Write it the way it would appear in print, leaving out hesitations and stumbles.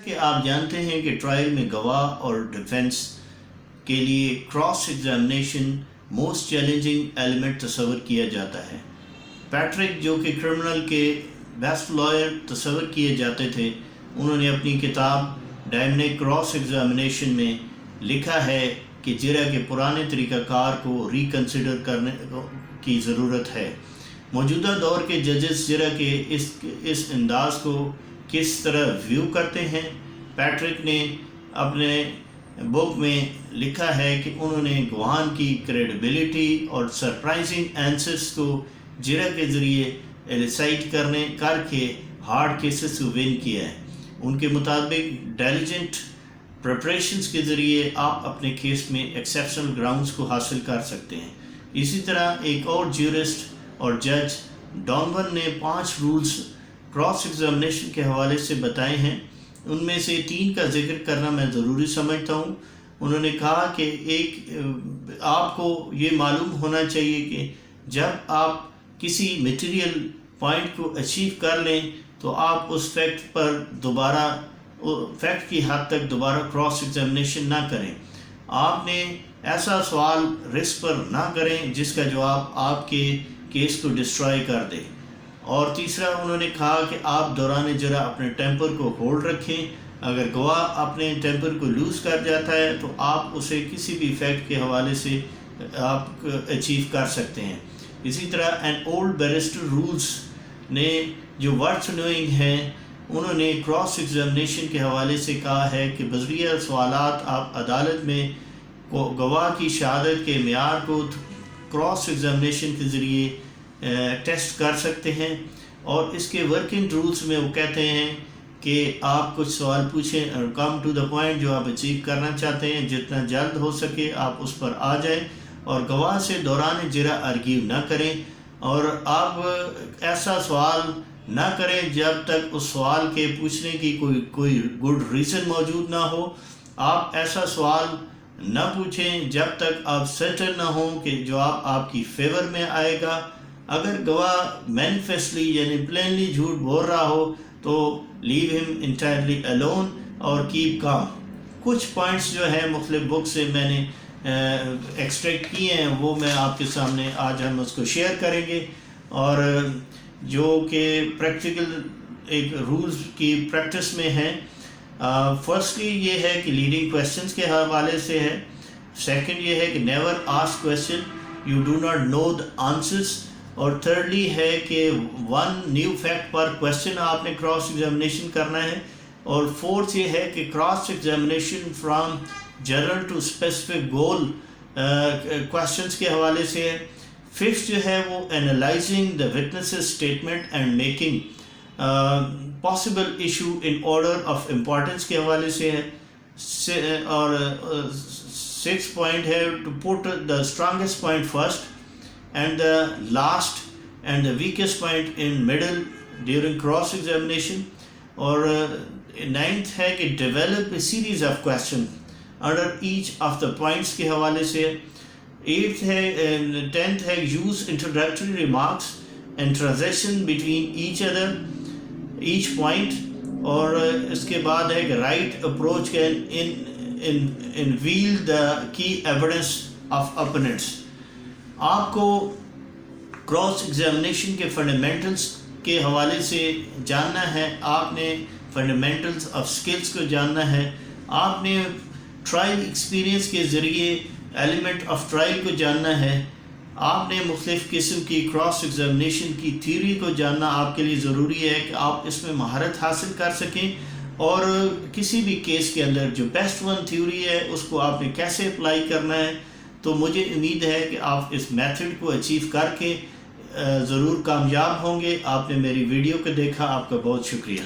کہ آپ جانتے ہیں کہ ٹرائل میں گواہ اور ڈیفنس کے لیے cross examination most challenging element تصور کیا جاتا ہے۔ پیٹرک جو کہ کرمنل کے بیسٹ لائر تصور کیے جاتے تھے، انہوں نے اپنی کتاب ڈائنامک کراس ایگزامینیشن میں لکھا ہے کہ جرح کے پرانے طریقہ کار کو ریکنسیڈر کرنے کی ضرورت ہے۔ موجودہ دور کے ججز جرح کے اس انداز کو کس طرح ویو کرتے ہیں؟ پیٹرک نے اپنے بک میں لکھا ہے کہ انہوں نے گواہان کی کریڈیبلٹی اور سرپرائزنگ آنسرز کو جرح کے ذریعے ایلیسائٹ کر کے ہارڈ کیسز کو ون کیا ہے۔ ان کے مطابق ڈیلیجنٹ پریپریشنز کے ذریعے آپ اپنے کیس میں ایکسیپشنل گراؤنڈز کو حاصل کر سکتے ہیں۔ اسی طرح ایک اور جیورسٹ اور جج ڈونون نے 5 رولز کراس ایگزامینیشن کے حوالے سے بتائے ہیں۔ ان میں سے 3 کا ذکر کرنا میں ضروری سمجھتا ہوں۔ انہوں نے کہا کہ آپ کو یہ معلوم ہونا چاہیے کہ جب آپ کسی میٹیریل پوائنٹ کو اچیو کر لیں تو آپ اس فیکٹ کی حد تک دوبارہ کراس ایگزامینیشن نہ کریں۔ آپ نے ایسا سوال رسک پر نہ کریں جس کا جواب آپ کے کیس کو ڈسٹرائے کر دے۔ اور تیسرا انہوں نے کہا کہ آپ دوران جرح اپنے ٹیمپر کو ہولڈ رکھیں۔ اگر گواہ اپنے ٹیمپر کو لوز کر جاتا ہے تو آپ اسے کسی بھی فیکٹ کے حوالے سے آپ اچیو کر سکتے ہیں۔ اسی طرح این اولڈ بیرسٹر رولز نے جو ورتھ نوئنگ ہیں، انہوں نے کراس ایگزامینیشن کے حوالے سے کہا ہے کہ بذریعہ سوالات آپ عدالت میں گواہ کی شہادت کے معیار کو کراس ایگزامینیشن کے ذریعے ٹیسٹ کر سکتے ہیں۔ اور اس کے ورکنگ رولز میں وہ کہتے ہیں کہ آپ کچھ سوال پوچھیں اور کم ٹو دا پوائنٹ جو آپ اچیو کرنا چاہتے ہیں، جتنا جلد ہو سکے آپ اس پر آ جائیں اور گواہ سے دوران جرح آرگیو نہ کریں، اور آپ ایسا سوال نہ کریں جب تک اس سوال کے پوچھنے کی کوئی گڈ ریزن موجود نہ ہو۔ آپ ایسا سوال نہ پوچھیں جب تک آپ سرٹن نہ ہوں کہ جواب آپ کی فیور میں آئے گا۔ اگر گواہ مینیفیسٹلی یعنی پلینلی جھوٹ بول رہا ہو تو لیو ہم انٹائرلی الون اور کیپ کام۔ کچھ پوائنٹس جو ہیں مختلف بک سے میں نے ایکسٹریکٹ کیے ہیں، وہ میں آپ کے سامنے آج ہم اس کو شیئر کریں گے، اور جو کہ پریکٹیکل ایک رولز کی پریکٹس میں ہیں۔ فرسٹلی یہ ہے کہ لیڈنگ کویسچنز کے حوالے سے ہے۔ سیکنڈ یہ ہے کہ never ask question you do not know the answers, اور تھرڈلی ہے کہ 1 نیو فیکٹ پر کویسچن آپ نے کراس ایگزامینیشن کرنا ہے، اور فورتھ یہ ہے کہ cross examination from general to specific goal questions کے حوالے سے ہے۔ ففتھ جو ہے وہ analysing the witnesses statement and making possible issue in order of importance کے حوالے سے ہے، اور 6 پوائنٹ ہے to put the strongest point first and the last and the weakest point in middle during cross examination، اور 9th ہے کہ develop a series of questions under each of the points کے حوالے سے۔ 8th ہے 10th ہے use introductory remarks and transition between each point، اور اس کے بعد ہے کہ right approach can unveil the key evidence of opponents۔ آپ کو کراس ایگزامینیشن کے فنڈامنٹلز کے حوالے سے جاننا ہے، آپ نے فنڈامنٹلز آف سکلز کو جاننا ہے، آپ نے ٹرائل ایکسپیرینس کے ذریعے ایلیمنٹ آف ٹرائل کو جاننا ہے، آپ نے مختلف قسم کی کراس ایگزامینیشن کی تھیوری کو جاننا آپ کے لیے ضروری ہے کہ آپ اس میں مہارت حاصل کر سکیں، اور کسی بھی کیس کے اندر جو بیسٹ ون تھیوری ہے اس کو آپ نے کیسے اپلائی کرنا ہے۔ تو مجھے امید ہے کہ آپ اس میتھڈ کو اچیو کر کے ضرور کامیاب ہوں گے۔ آپ نے میری ویڈیو کو دیکھا، آپ کا بہت شکریہ۔